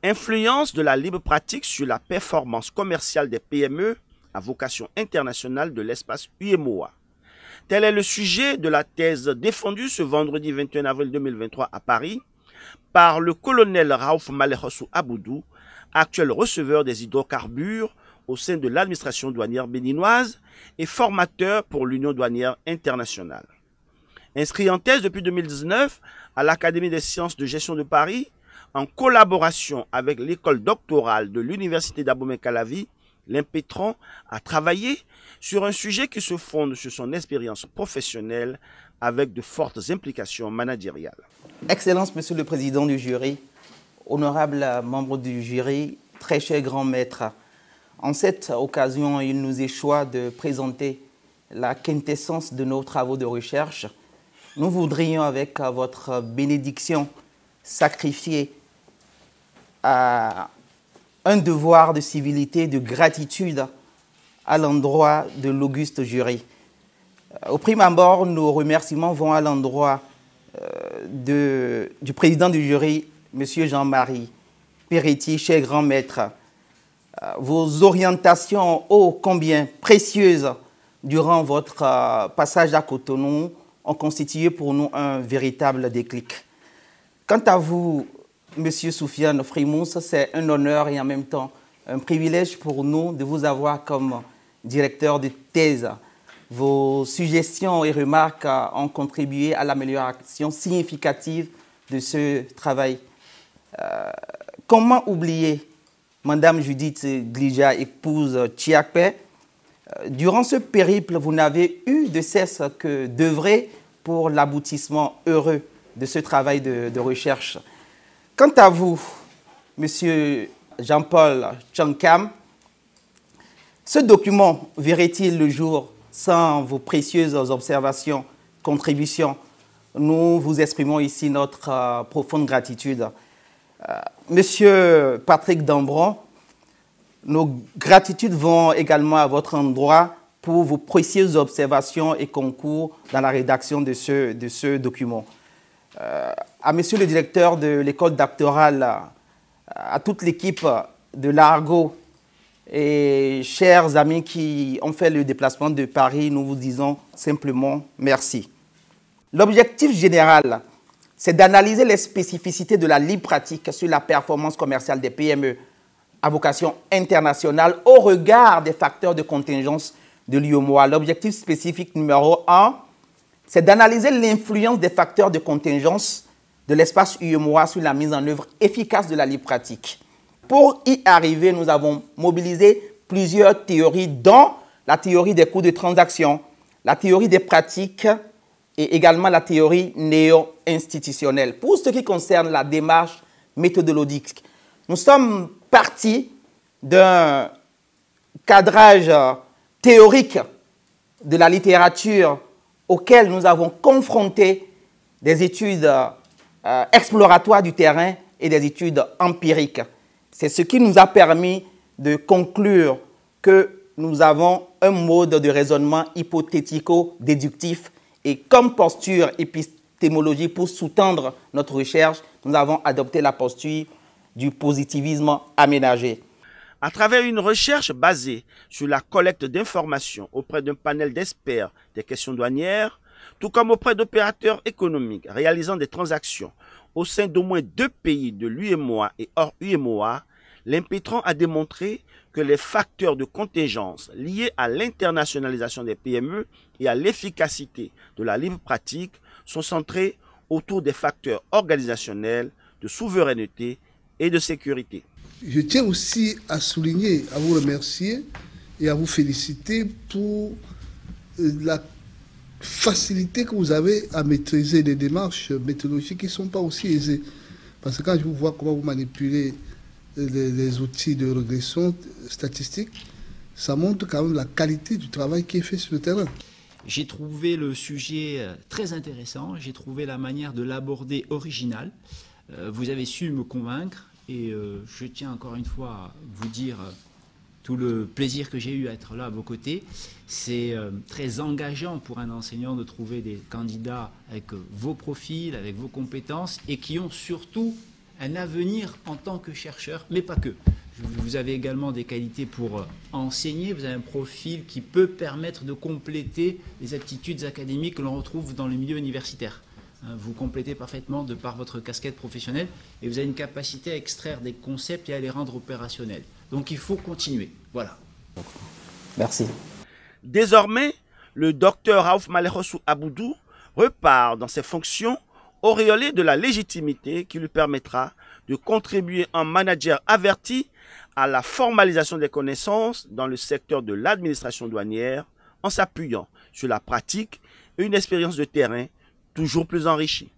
Influence de la libre pratique sur la performance commerciale des PME à vocation internationale de l'espace UEMOA. Tel est le sujet de la thèse défendue ce vendredi 21 avril 2023 à Paris par le colonel Raouf Malehossou Aboudou, actuel receveur des hydrocarbures au sein de l'administration douanière béninoise et formateur pour l'Union douanière internationale. Inscrit en thèse depuis 2019 à l'Académie des sciences de gestion de Paris, en collaboration avec l'école doctorale de l'Université d'Abomey-Calavi, l'Impétron a travaillé sur un sujet qui se fonde sur son expérience professionnelle avec de fortes implications managériales. Excellence, Monsieur le Président du jury, honorables membres du jury, très cher grand maître, en cette occasion, il nous échoit de présenter la quintessence de nos travaux de recherche. Nous voudrions, avec votre bénédiction, sacrifier à un devoir de civilité, de gratitude à l'endroit de l'auguste jury. Au prime abord, nos remerciements vont à l'endroit du président du jury, M. Jean-Marie Peretti, cher grand maître. Vos orientations ô combien précieuses durant votre passage à Cotonou ont constitué pour nous un véritable déclic. Quant à vous, M. Soufiane Frimous, c'est un honneur et en même temps un privilège pour nous de vous avoir comme directeur de thèse. Vos suggestions et remarques ont contribué à l'amélioration significative de ce travail. Comment oublier Madame Judith Glija, épouse Tchiakpe? Durant ce périple, vous n'avez eu de cesse que d'œuvrer pour l'aboutissement heureux de ce travail de recherche. Quant à vous, Monsieur Jean-Paul Tchankam, ce document verrait-il le jour sans vos précieuses observations, contributions? Nous vous exprimons ici notre profonde gratitude. Monsieur Patrick Dambron, nos gratitudes vont également à votre endroit pour vos précieuses observations et concours dans la rédaction de ce document. À monsieur le directeur de l'école doctorale, à toute l'équipe de l'Argot et chers amis qui ont fait le déplacement de Paris, nous vous disons simplement merci. L'objectif général, c'est d'analyser les spécificités de la libre pratique sur la performance commerciale des PME à vocation internationale au regard des facteurs de contingence de l'UEMOA. L'objectif spécifique numéro 1, c'est d'analyser l'influence des facteurs de contingence de l'espace UEMOA sur la mise en œuvre efficace de la libre pratique. Pour y arriver, nous avons mobilisé plusieurs théories, dont la théorie des coûts de transaction, la théorie des pratiques et également la théorie néo-institutionnelle. Pour ce qui concerne la démarche méthodologique, nous sommes partis d'un cadrage théorique de la littérature auquel nous avons confronté des études exploratoires du terrain et des études empiriques. C'est ce qui nous a permis de conclure que nous avons un mode de raisonnement hypothético-déductif et comme posture épistémologique pour sous-tendre notre recherche, nous avons adopté la posture du positivisme aménagé. À travers une recherche basée sur la collecte d'informations auprès d'un panel d'experts des questions douanières, tout comme auprès d'opérateurs économiques réalisant des transactions au sein d'au moins 2 pays de l'UEMOA et hors UEMOA, l'Impétron a démontré que les facteurs de contingence liés à l'internationalisation des PME et à l'efficacité de la libre pratique sont centrés autour des facteurs organisationnels, de souveraineté et de sécurité. Je tiens aussi à souligner, à vous remercier et à vous féliciter pour la facilité que vous avez à maîtriser des démarches méthodologiques qui ne sont pas aussi aisées. Parce que quand je vous vois comment vous manipulez les outils de régression statistique, ça montre quand même la qualité du travail qui est fait sur le terrain. J'ai trouvé le sujet très intéressant, j'ai trouvé la manière de l'aborder originale. Vous avez su me convaincre et je tiens encore une fois à vous dire tout le plaisir que j'ai eu à être là à vos côtés. C'est très engageant pour un enseignant de trouver des candidats avec vos profils, avec vos compétences et qui ont surtout un avenir en tant que chercheur, mais pas que. Vous avez également des qualités pour enseigner, vous avez un profil qui peut permettre de compléter les aptitudes académiques que l'on retrouve dans le milieu universitaire. Vous complétez parfaitement de par votre casquette professionnelle et vous avez une capacité à extraire des concepts et à les rendre opérationnels. Donc il faut continuer. Voilà. Merci. Désormais, le docteur Raouf Malekhossou Aboudou repart dans ses fonctions auréolé de la légitimité qui lui permettra de contribuer en manager averti à la formalisation des connaissances dans le secteur de l'administration douanière en s'appuyant sur la pratique et une expérience de terrain toujours plus enrichie.